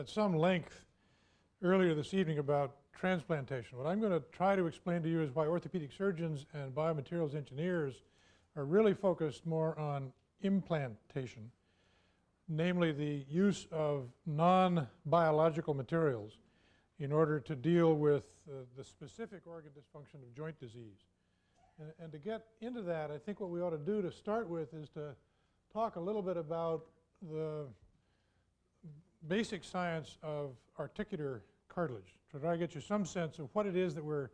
at some length earlier this evening about transplantation. What I'm going to try to explain to you is why orthopedic surgeons and biomaterials engineers are really focused more on implantation, namely the use of non-biological materials in order to deal with the specific organ dysfunction of joint disease. And to get into that, I think what we ought to do to start with is to talk a little bit about the basic science of articular cartilage, to try to get you some sense of what it is that we're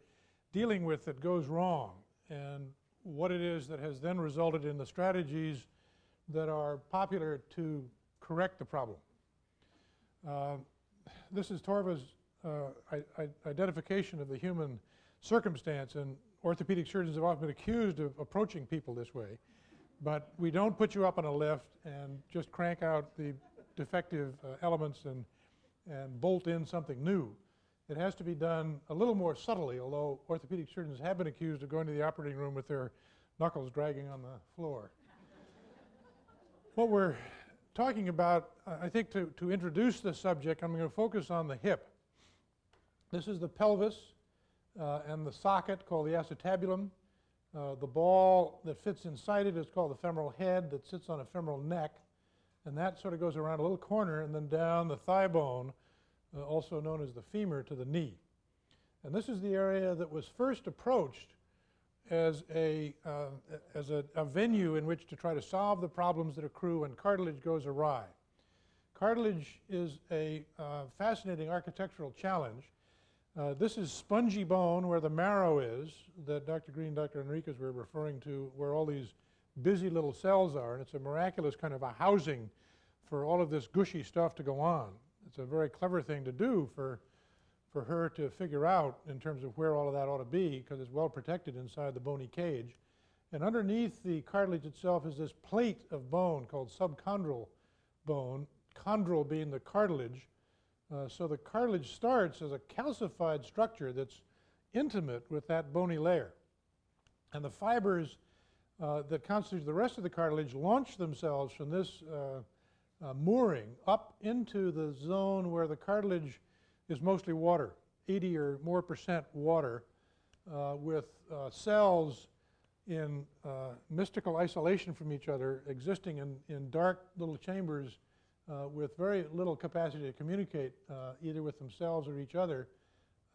dealing with that goes wrong and what it is that has then resulted in the strategies that are popular to correct the problem. This is Torva's identification of the human circumstance, and orthopedic surgeons have often been accused of approaching people this way. But we don't put you up on a lift and just crank out the defective elements and bolt in something new. It has to be done a little more subtly, although orthopedic surgeons have been accused of going to the operating room with their knuckles dragging on the floor. What we're talking about, I think to introduce the subject, I'm going to focus on the hip. This is the pelvis and the socket called the acetabulum. The ball that fits inside it is called the femoral head that sits on a femoral neck, and that sort of goes around a little corner and then down the thigh bone, also known as the femur, to the knee. And this is the area that was first approached as a venue in which to try to solve the problems that accrue when cartilage goes awry. Cartilage is a fascinating architectural challenge. This is spongy bone where the marrow is, that Dr. Green, Dr. Enriquez were referring to, where all these busy little cells are, and it's a miraculous kind of a housing for all of this gushy stuff to go on. It's a very clever thing to do for her to figure out in terms of where all of that ought to be, because it's well protected inside the bony cage. And underneath the cartilage itself is this plate of bone called subchondral bone, chondral being the cartilage. So the cartilage starts as a calcified structure that's intimate with that bony layer. And the fibers that constitute the rest of the cartilage launch themselves from this mooring up into the zone where the cartilage is mostly water, 80 or more % water, with cells in mystical isolation from each other, existing in dark little chambers with very little capacity to communicate either with themselves or each other,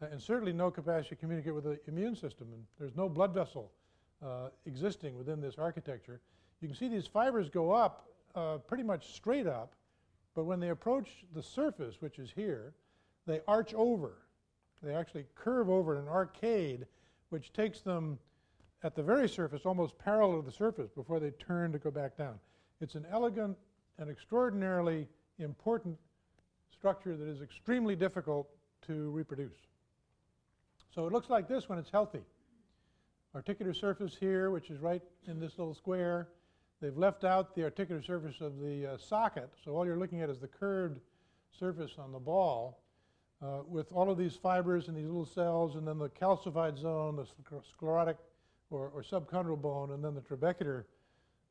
and certainly no capacity to communicate with the immune system. And there's no blood vessel existing within this architecture. You can see these fibers go up pretty much straight up, but when they approach the surface, which is here, they arch over. They actually curve over in an arcade, which takes them at the very surface, almost parallel to the surface, before they turn to go back down. It's an elegant and extraordinarily important structure that is extremely difficult to reproduce. So it looks like this when it's healthy. Articular surface here, which is right in this little square. They've left out the articular surface of the socket, so all you're looking at is the curved surface on the ball with all of these fibers and these little cells, and then the calcified zone, the sclerotic or subchondral bone, and then the trabecular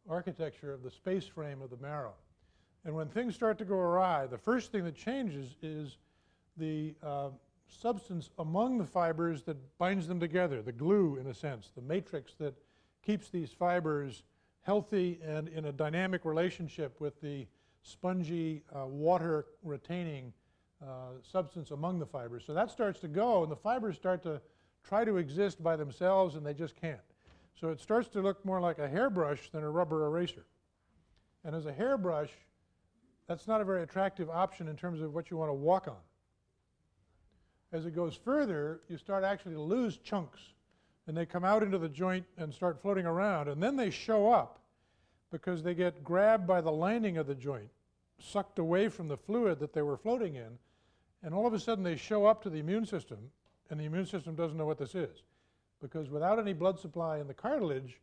architecture of the space frame of the marrow. And when things start to go awry, the first thing that changes is the substance among the fibers that binds them together, the glue in a sense, the matrix that keeps these fibers healthy and in a dynamic relationship with the spongy, water-retaining substance among the fibers. So that starts to go, and the fibers start to try to exist by themselves, and they just can't. So it starts to look more like a hairbrush than a rubber eraser. And as a hairbrush, that's not a very attractive option in terms of what you want to walk on. As it goes further, you start actually to lose chunks, and they come out into the joint and start floating around, and then they show up because they get grabbed by the lining of the joint, sucked away from the fluid that they were floating in, and all of a sudden they show up to the immune system, and the immune system doesn't know what this is, because without any blood supply in the cartilage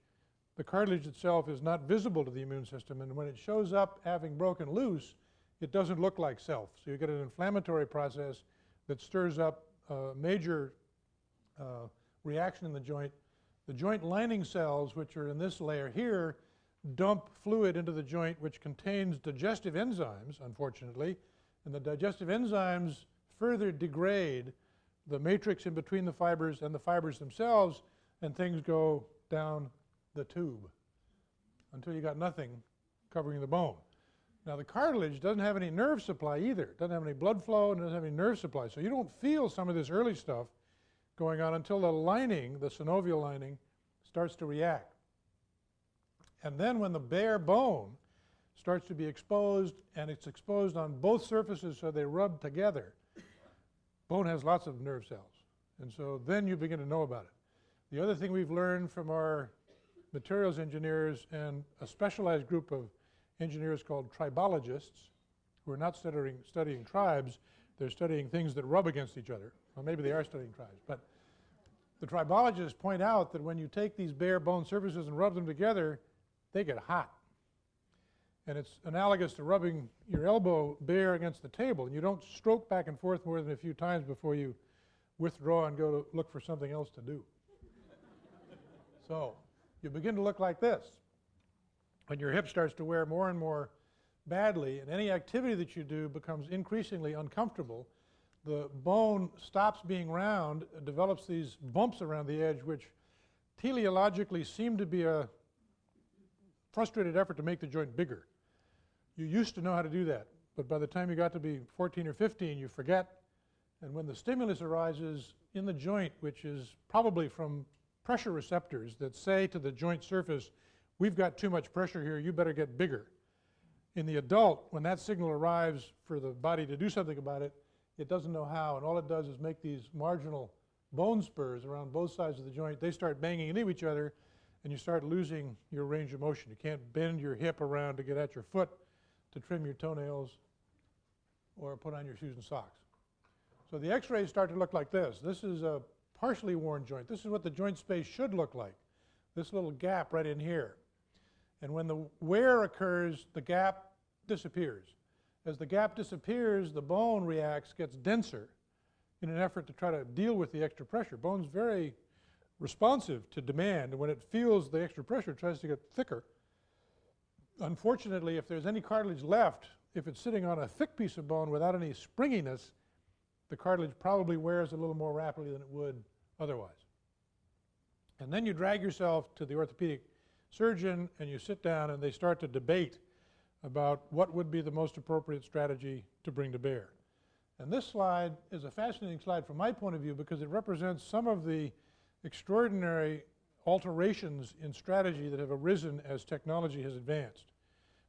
itself is not visible to the immune system, and when it shows up having broken loose, it doesn't look like self. So you get an inflammatory process that stirs up a major reaction in the joint. The joint lining cells, which are in this layer here, dump fluid into the joint which contains digestive enzymes, unfortunately, And the digestive enzymes further degrade the matrix in between the fibers and the fibers themselves, and things go down the tube until you got nothing covering the bone. Now the cartilage doesn't have any nerve supply either. It doesn't have any blood flow and doesn't have any nerve supply. So you don't feel some of this early stuff going on until the lining, the synovial lining, starts to react. And then when the bare bone starts to be exposed, and it's exposed on both surfaces so they rub together, bone has lots of nerve cells. And so then you begin to know about it. The other thing we've learned from our materials engineers and a specialized group of engineers called tribologists, who are not studying tribes, they're studying things that rub against each other. Well, maybe they are studying tribes, but the tribologists point out that when you take these bare bone surfaces and rub them together, they get hot. And it's analogous to rubbing your elbow bare against the table, and you don't stroke back and forth more than a few times before you withdraw and go to look for something else to do. So you begin to look like this. When your hip starts to wear more and more badly, and any activity that you do becomes increasingly uncomfortable, the bone stops being round, develops these bumps around the edge, which teleologically seem to be a frustrated effort to make the joint bigger. You used to know how to do that, but by the time you got to be 14 or 15, you forget. And when the stimulus arises in the joint, which is probably from pressure receptors that say to the joint surface, we've got too much pressure here, you better get bigger. In the adult, when that signal arrives for the body to do something about it, it doesn't know how, and all it does is make these marginal bone spurs around both sides of the joint. They start banging into each other, and you start losing your range of motion. You can't bend your hip around to get at your foot to trim your toenails or put on your shoes and socks. So the x-rays start to look like this. This is a partially worn joint. This is what the joint space should look like, this little gap right in here. And when the wear occurs, the gap disappears. As the gap disappears, the bone reacts, gets denser in an effort to try to deal with the extra pressure. Bone's very responsive to demand, and when it feels the extra pressure, it tries to get thicker. Unfortunately, if there's any cartilage left, if it's sitting on a thick piece of bone without any springiness, the cartilage probably wears a little more rapidly than it would otherwise. And then you drag yourself to the orthopedic surgeon and you sit down and they start to debate about what would be the most appropriate strategy to bring to bear. And this slide is a fascinating slide from my point of view because it represents some of the extraordinary alterations in strategy that have arisen as technology has advanced.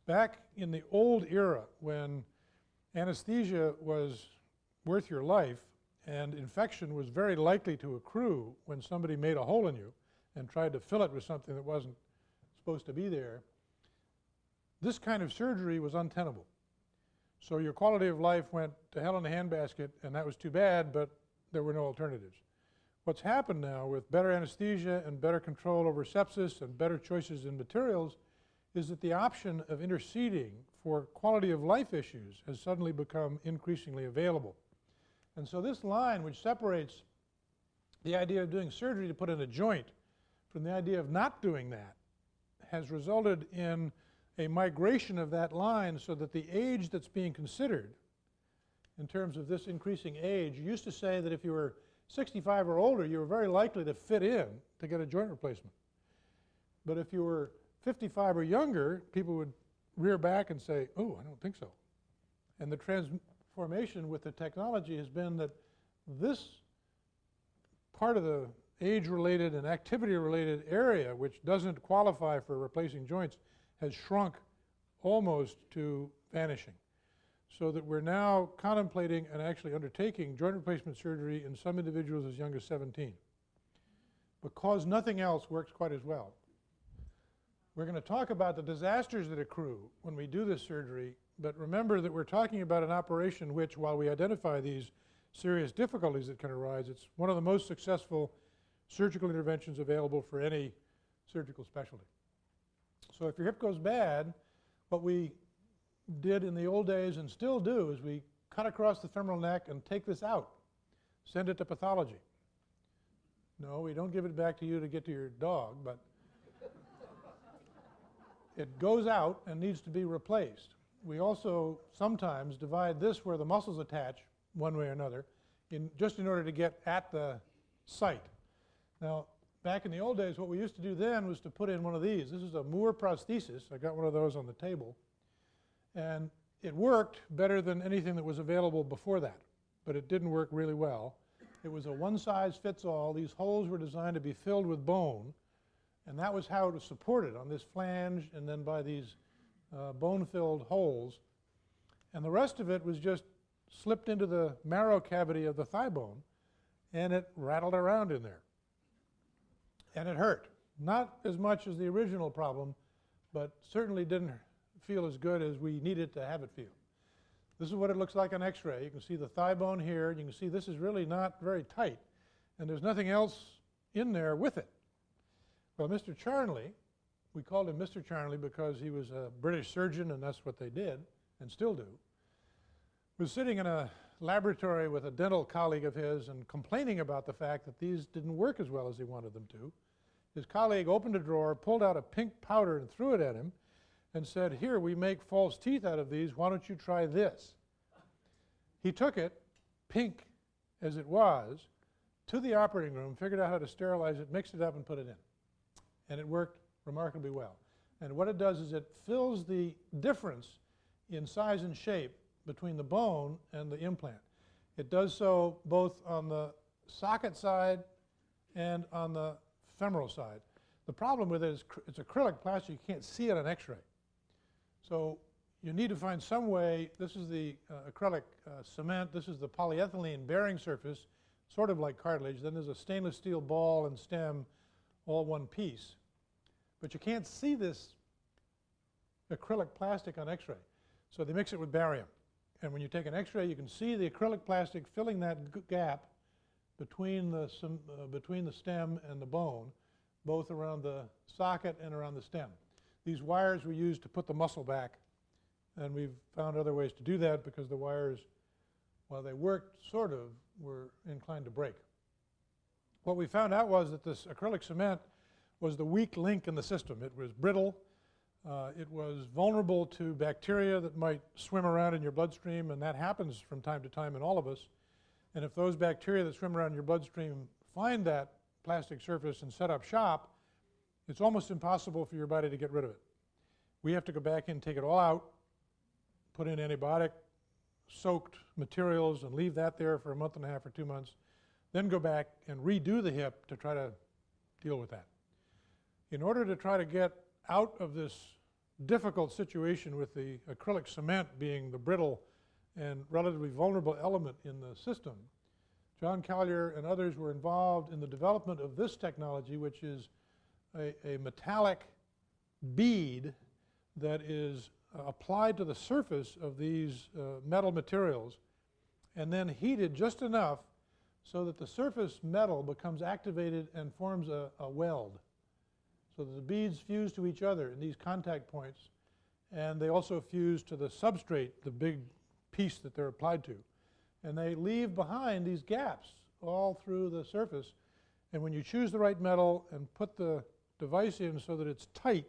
Back in the old era when anesthesia was worth your life and infection was very likely to accrue when somebody made a hole in you and tried to fill it with something that wasn't supposed to be there, this kind of surgery was untenable. So your quality of life went to hell in a handbasket, and that was too bad, but there were no alternatives. What's happened now with better anesthesia and better control over sepsis and better choices in materials is that the option of interceding for quality of life issues has suddenly become increasingly available. And so this line, which separates the idea of doing surgery to put in a joint from the idea of not doing that, has resulted in a migration of that line so that the age that's being considered in terms of this increasing age, you used to say that if you were 65 or older, you were very likely to fit in to get a joint replacement. But if you were 55 or younger, people would rear back and say, oh, I don't think so. And the transformation with the technology has been that this part of the age-related and activity-related area, which doesn't qualify for replacing joints, has shrunk almost to vanishing. So that we're now contemplating and actually undertaking joint replacement surgery in some individuals as young as 17, because nothing else works quite as well. We're going to talk about the disasters that accrue when we do this surgery, but remember that we're talking about an operation which, while we identify these serious difficulties that can arise, it's one of the most successful surgical interventions available for any surgical specialty. So if your hip goes bad, what we did in the old days and still do is we cut across the femoral neck and take this out, send it to pathology. No, we don't give it back to you to get to your dog, but it goes out and needs to be replaced. we also sometimes divide this where the muscles attach one way or another, just in order to get at the site. Now, back in the old days, what we used to do then was to put in one of these. This is a Moore prosthesis. I got one of those on the table. And it worked better than anything that was available before that, but it didn't work really well. It was a one-size-fits-all. These holes were designed to be filled with bone, and that was how it was supported, on this flange and then by these bone-filled holes. And the rest of it was just slipped into the marrow cavity of the thigh bone, and it rattled around in there. And it hurt. Not as much as the original problem, but certainly didn't feel as good as we needed to have it feel. This is what it looks like on x-ray. You can see the thigh bone here. You can see this is really not very tight, and there's nothing else in there with it. Well, Mr. Charnley, we called him Mr. Charnley because he was a British surgeon, and that's what they did, and still do, was sitting in a laboratory with a dental colleague of his and complaining about the fact that these didn't work as well as he wanted them to. His colleague opened a drawer, pulled out a pink powder and threw it at him and said, "Here, we make false teeth out of these. Why don't you try this?" He took it, pink as it was, to the operating room, figured out how to sterilize it, mixed it up, and put it in. And it worked remarkably well. And what it does is it fills the difference in size and shape between the bone and the implant. It does so both on the socket side and on the femoral side. The problem with it is it's acrylic plastic. You can't see it on x-ray. So you need to find some way. This is the acrylic cement. This is the polyethylene bearing surface, sort of like cartilage. Then there's a stainless steel ball and stem, all one piece. But you can't see this acrylic plastic on x-ray. So they mix it with barium. And when you take an x-ray, you can see the acrylic plastic filling that gap between the stem and the bone, both around the socket and around the stem. These wires were used to put the muscle back, and we've found other ways to do that because the wires, while they worked sort of, were inclined to break. What we found out was that this acrylic cement was the weak link in the system. It was brittle. It was vulnerable to bacteria that might swim around in your bloodstream, and that happens from time to time in all of us. And if those bacteria that swim around in your bloodstream find that plastic surface and set up shop, it's almost impossible for your body to get rid of it. We have to go back in, take it all out, put in antibiotic-soaked materials, and leave that there for a month and a half or 2 months, then go back and redo the hip to try to deal with that. In order to try to get out of this difficult situation with the acrylic cement being the brittle and relatively vulnerable element in the system, John Collier and others were involved in the development of this technology, which is a metallic bead that is applied to the surface of these metal materials and then heated just enough so that the surface metal becomes activated and forms a weld. So that the beads fuse to each other in these contact points, and they also fuse to the substrate, the big piece that they're applied to. And they leave behind these gaps all through the surface. And when you choose the right metal and put the device in so that it's tight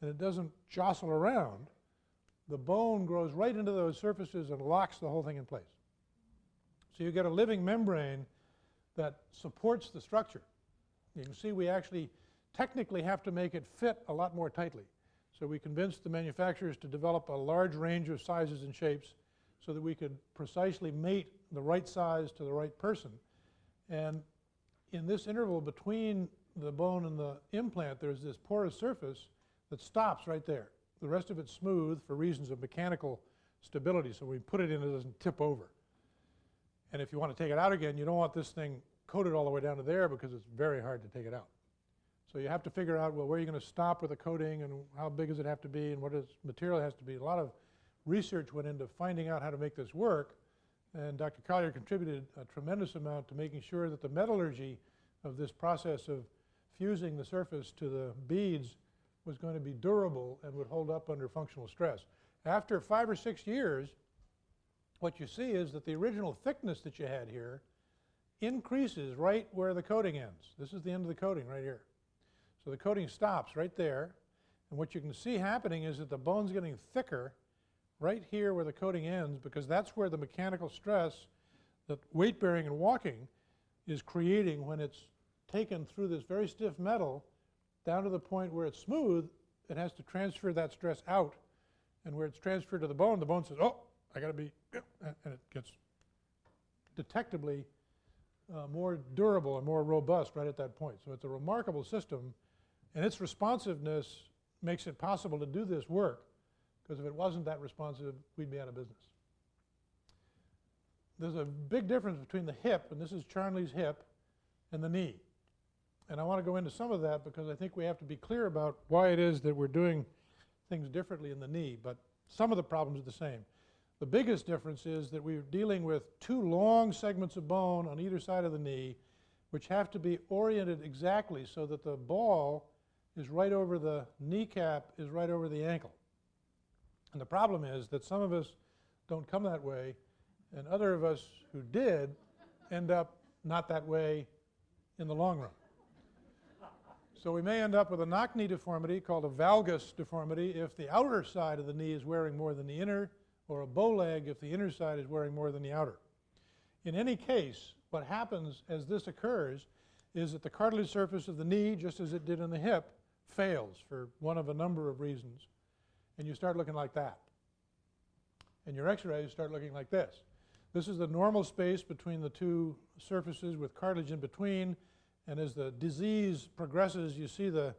and it doesn't jostle around, the bone grows right into those surfaces and locks the whole thing in place. So you get a living membrane that supports the structure. You can see we actually technically have to make it fit a lot more tightly. So we convinced the manufacturers to develop a large range of sizes and shapes so that we could precisely mate the right size to the right person. And in this interval between the bone and the implant, there's this porous surface that stops right there. The rest of it's smooth for reasons of mechanical stability, so when we put it in, it doesn't tip over. And if you want to take it out again, you don't want this thing coated all the way down to there because it's very hard to take it out. So you have to figure out, well, where are you going to stop with the coating and how big does it have to be and what does material has to be. A lot of research went into finding out how to make this work, and Dr. Collier contributed a tremendous amount to making sure that the metallurgy of this process of fusing the surface to the beads was going to be durable and would hold up under functional stress. After 5 or 6 years, what you see is that the original thickness that you had here increases right where the coating ends. This is the end of the coating right here. So the coating stops right there, and what you can see happening is that the bone's getting thicker right here where the coating ends, because that's where the mechanical stress that weight bearing and walking is creating when it's taken through this very stiff metal down to the point where it's smooth. It has to transfer that stress out, and where it's transferred to the bone says, oh, I got to be, and it gets detectably more durable and more robust right at that point. So it's a remarkable system, and its responsiveness makes it possible to do this work, because if it wasn't that responsive, we'd be out of business. There's a big difference between the hip, and this is Charnley's hip, and the knee. And I want to go into some of that because I think we have to be clear about why it is that we're doing things differently in the knee, but some of the problems are the same. The biggest difference is that we're dealing with two long segments of bone on either side of the knee, which have to be oriented exactly so that the ball is right over the kneecap, is right over the ankle. And the problem is that some of us don't come that way, and other of us who did end up not that way in the long run. So we may end up with a knock-knee deformity called a valgus deformity if the outer side of the knee is wearing more than the inner, or a bow leg if the inner side is wearing more than the outer. In any case, what happens as this occurs is that the cartilage surface of the knee, just as it did in the hip, fails for one of a number of reasons, and you start looking like that. And your x-rays start looking like this. This is the normal space between the two surfaces with cartilage in between, and as the disease progresses, you see the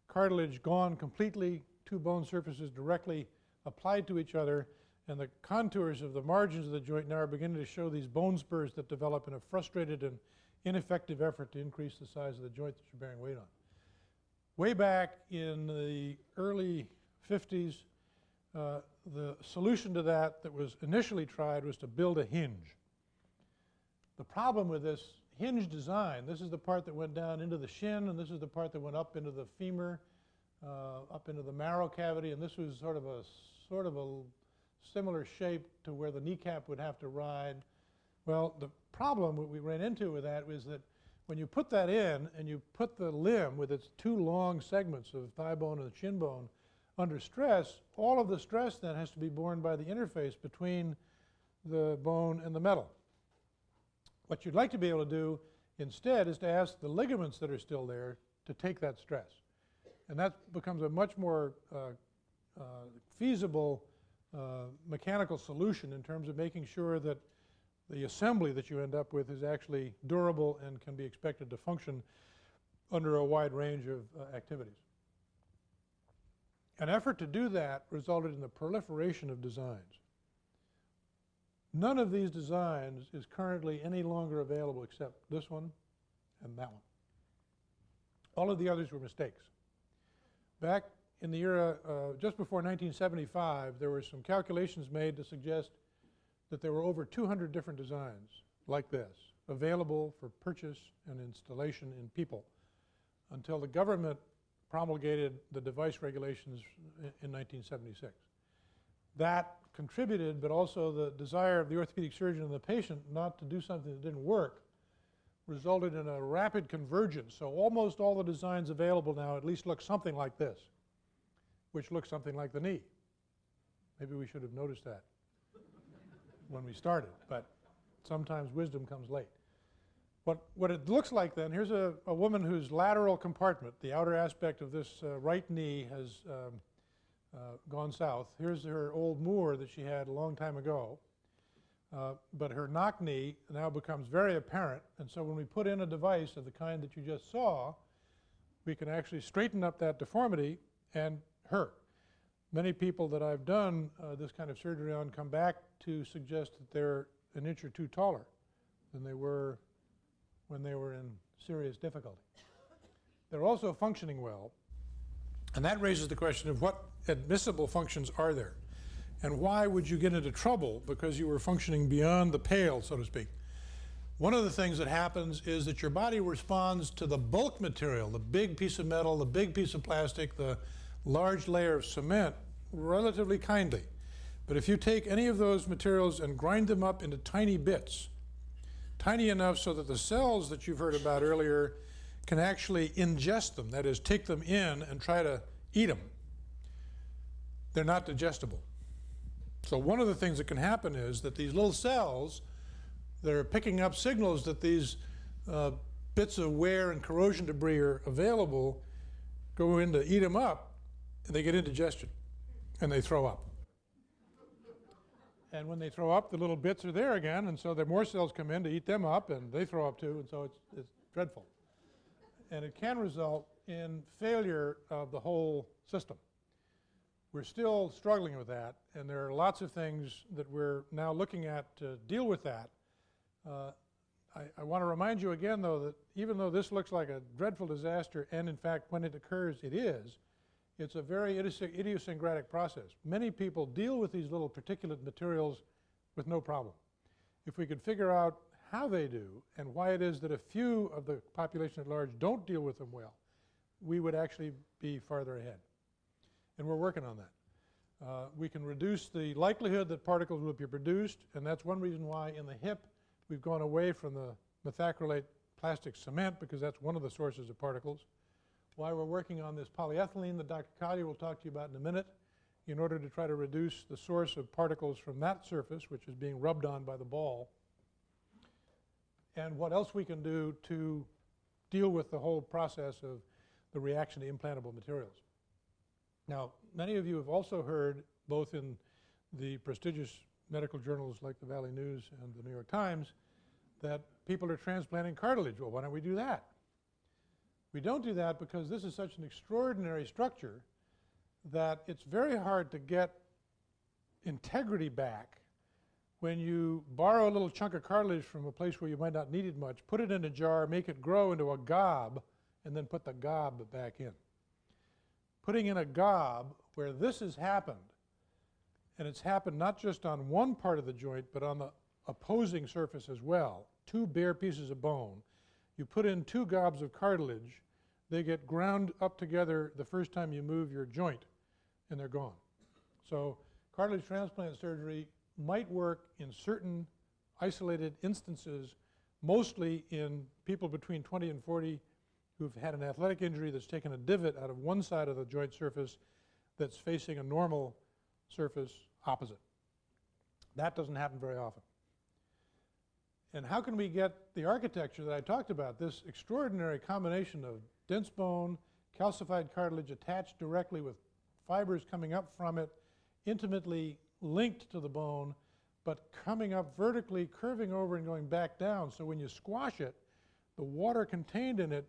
cartilage gone completely, two bone surfaces directly applied to each other, and the contours of the margins of the joint now are beginning to show these bone spurs that develop in a frustrated and ineffective effort to increase the size of the joint that you're bearing weight on. Way back in the early 50s, the solution to that was initially tried was to build a hinge. The problem with this hinge design, this is the part that went down into the shin, and this is the part that went up into the femur, up into the marrow cavity, and this was sort of a similar shape to where the kneecap would have to ride. Well, the problem that we ran into with that was that when you put that in and you put the limb with its two long segments of thigh bone and shin bone under stress, all of the stress then has to be borne by the interface between the bone and the metal. What you'd like to be able to do instead is to ask the ligaments that are still there to take that stress. And that becomes a much more feasible mechanical solution in terms of making sure that the assembly that you end up with is actually durable and can be expected to function under a wide range of activities. An effort to do that resulted in the proliferation of designs. None of these designs is currently any longer available except this one and that one. All of the others were mistakes. Back in the era just before 1975, there were some calculations made to suggest that there were over 200 different designs like this available for purchase and installation in people until the government promulgated the device regulations in 1976. That contributed, but also the desire of the orthopedic surgeon and the patient not to do something that didn't work resulted in a rapid convergence. So almost all the designs available now at least look something like this, which looks something like the knee. Maybe we should have noticed that when we started, but sometimes wisdom comes late. What it looks like then, here's a woman whose lateral compartment, the outer aspect of this right knee has gone south. Here's her old moor that she had a long time ago. But her knock knee now becomes very apparent, and so when we put in a device of the kind that you just saw, we can actually straighten up that deformity and hurt. Many people that I've done this kind of surgery on come back to suggest that they're an inch or two taller than they were when they were in serious difficulty. They're also functioning well, and that raises the question of what admissible functions are there, and why would you get into trouble because you were functioning beyond the pale, so to speak. One of the things that happens is that your body responds to the bulk material, the big piece of metal, the big piece of plastic, the large layer of cement, relatively kindly. But if you take any of those materials and grind them up into tiny bits, tiny enough so that the cells that you've heard about earlier can actually ingest them, that is, take them in and try to eat them, they're not digestible. So one of the things that can happen is that these little cells that are picking up signals that these bits of wear and corrosion debris are available go in to eat them up, and they get indigestion, and they throw up. And when they throw up, the little bits are there again, and so there more cells come in to eat them up, and they throw up too, and so it's dreadful. And it can result in failure of the whole system. We're still struggling with that, and there are lots of things that we're now looking at to deal with that. I want to remind you again, though, that even though this looks like a dreadful disaster, and in fact, when it occurs, it is, it's a very idiosyncratic process. Many people deal with these little particulate materials with no problem. If we could figure out how they do and why it is that a few of the population at large don't deal with them well, we would actually be farther ahead. And we're working on that. We can reduce the likelihood that particles will be produced, and that's one reason why in the hip we've gone away from the methacrylate plastic cement, because that's one of the sources of particles. Why we're working on this polyethylene that Dr. Collier will talk to you about in a minute, in order to try to reduce the source of particles from that surface, which is being rubbed on by the ball, and what else we can do to deal with the whole process of the reaction to implantable materials. Now, many of you have also heard, both in the prestigious medical journals like the Valley News and the New York Times, that people are transplanting cartilage. Well, why don't we do that? We don't do that because this is such an extraordinary structure that it's very hard to get integrity back when you borrow a little chunk of cartilage from a place where you might not need it much, put it in a jar, make it grow into a gob, and then put the gob back in. Putting in a gob where this has happened, and it's happened not just on one part of the joint, but on the opposing surface as well, two bare pieces of bone. You put in two gobs of cartilage, they get ground up together the first time you move your joint, and they're gone. So cartilage transplant surgery might work in certain isolated instances, mostly in people between 20 and 40 who've had an athletic injury that's taken a divot out of one side of the joint surface that's facing a normal surface opposite. That doesn't happen very often. And how can we get the architecture that I talked about, this extraordinary combination of dense bone, calcified cartilage attached directly with fibers coming up from it, intimately linked to the bone, but coming up vertically, curving over and going back down, so when you squash it, the water contained in it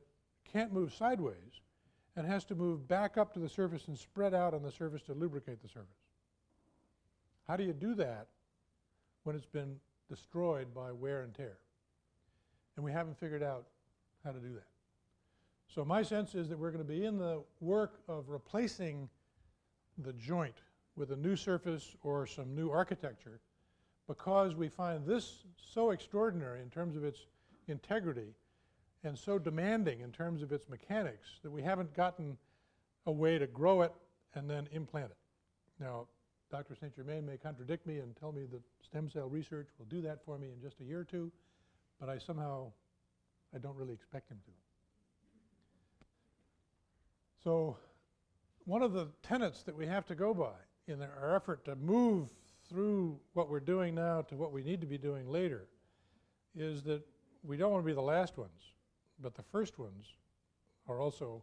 can't move sideways and has to move back up to the surface and spread out on the surface to lubricate the surface. How do you do that when it's been destroyed by wear and tear? And we haven't figured out how to do that. So my sense is that we're going to be in the work of replacing the joint with a new surface or some new architecture, because we find this so extraordinary in terms of its integrity and so demanding in terms of its mechanics that we haven't gotten a way to grow it and then implant it. Now, Dr. St. Germain may contradict me and tell me that stem cell research will do that for me in just a year or two, but I don't really expect him to. So one of the tenets that we have to go by in our effort to move through what we're doing now to what we need to be doing later is that we don't want to be the last ones, but the first ones are also